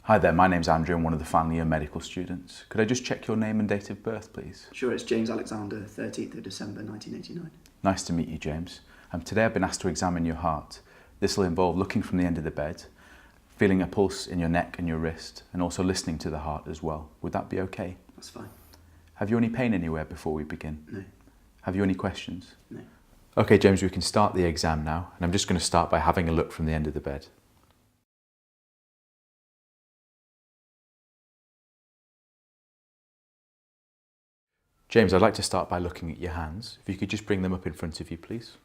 Hi there, my name's Andrew. I'm one of the final year medical students. Could I just check your name and date of birth, please? Sure, it's James Alexander, 13th of December 1989. Nice to meet you, James. Today I've been asked to examine your heart. This will involve looking from the end of the bed, feeling a pulse in your neck and your wrist, and also listening to the heart as well. Would that be okay? That's fine. Have you any pain anywhere before we begin? No. Have you any questions? No. Okay, James, we can start the exam now, and I'm just going to start by having a look from the end of the bed. James, I'd like to start by looking at your hands. If you could just bring them up in front of you, please.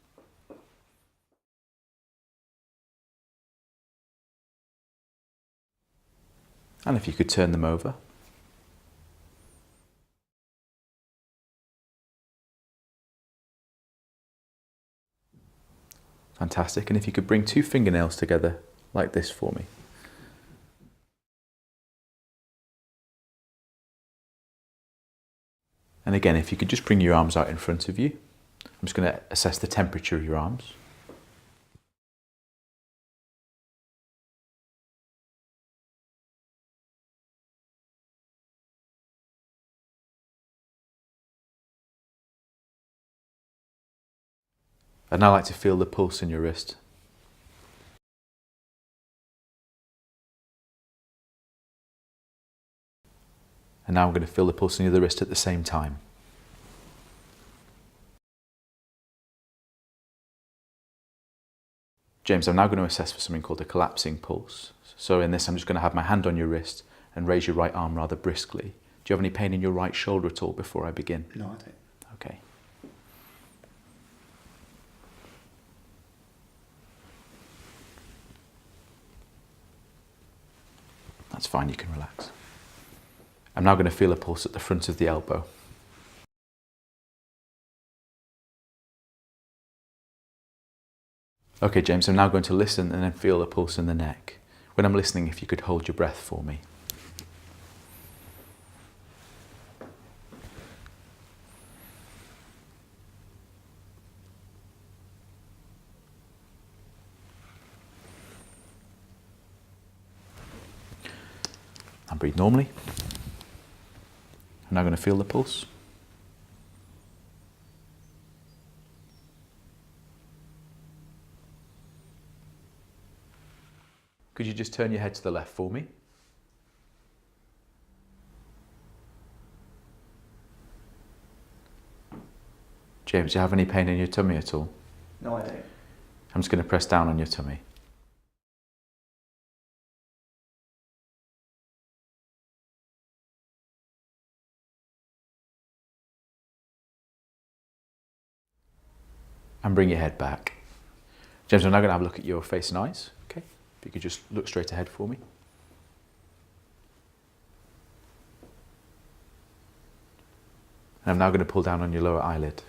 And if you could turn them over. Fantastic. And if you could bring two fingernails together like this for me. And again, if you could just bring your arms out in front of you. I'm just going to assess the temperature of your arms. I'd now like to feel the pulse in your wrist. And now I'm going to feel the pulse in the other wrist at the same time. James, I'm now going to assess for something called a collapsing pulse. So in this, I'm just going to have my hand on your wrist and raise your right arm rather briskly. Do you have any pain in your right shoulder at all before I begin? No, I don't. Okay. That's fine, you can relax. I'm now going to feel a pulse at the front of the elbow. Okay, James, I'm now going to listen and then feel a pulse in the neck. When I'm listening, if you could hold your breath for me. And breathe normally. I'm now going to feel the pulse. Could you just turn your head to the left for me? James, do you have any pain in your tummy at all? No, I don't. I'm just going to press down on your tummy. And bring your head back. James, I'm now going to have a look at your face and eyes. Okay, if you could just look straight ahead for me. And I'm now going to pull down on your lower eyelid.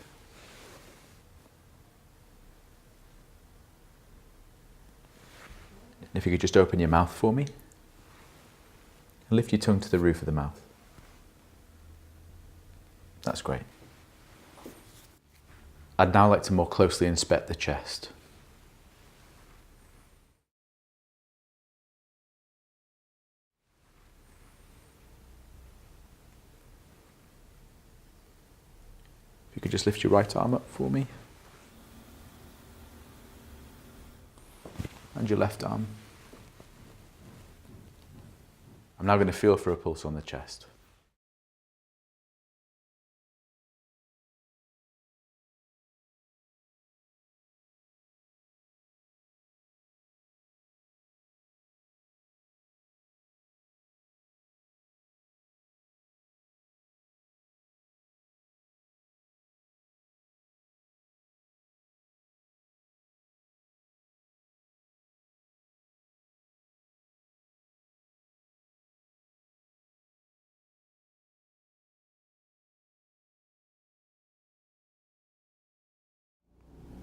And if you could just open your mouth for me. And lift your tongue to the roof of the mouth. That's great. I'd now like to more closely inspect the chest. If you could just lift your right arm up for me. And your left arm. I'm now going to feel for a pulse on the chest.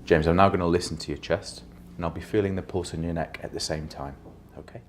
James, I'm now going to listen to your chest, and I'll be feeling the pulse in your neck at the same time, okay?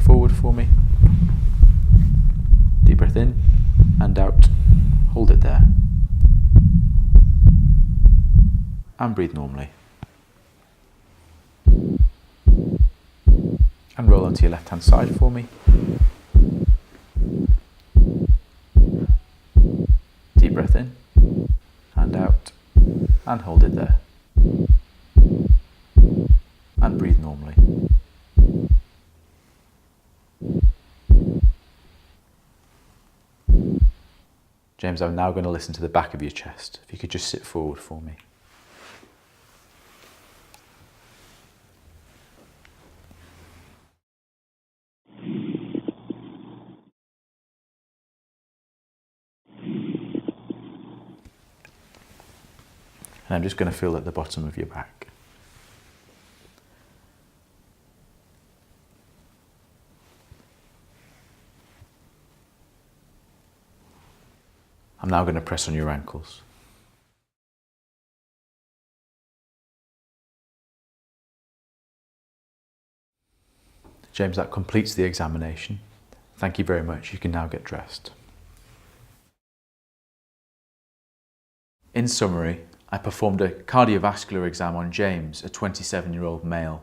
forward for me. Deep breath in and out. Hold it there. And breathe normally. And roll onto your left hand side for me. Deep breath in and out. And hold it there. And breathe normally. James, I'm now going to listen to the back of your chest. If you could just sit forward for me. And I'm just going to feel at the bottom of your back. I'm now going to press on your ankles. James, that completes the examination. Thank you very much. You can now get dressed. In summary, I performed a cardiovascular exam on James, a 27-year-old male.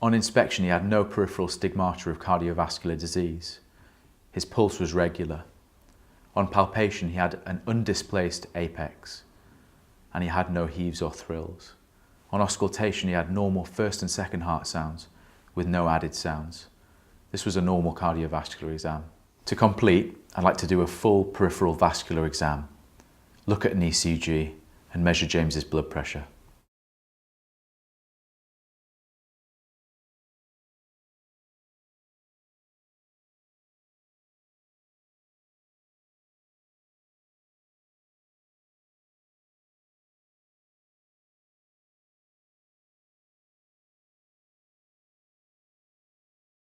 On inspection, he had no peripheral stigmata of cardiovascular disease. His pulse was regular. On palpation, he had an undisplaced apex, and he had no heaves or thrills. On auscultation, he had normal first and second heart sounds, with no added sounds. This was a normal cardiovascular exam. To complete, I'd like to do a full peripheral vascular exam, look at an ECG, and measure James's blood pressure.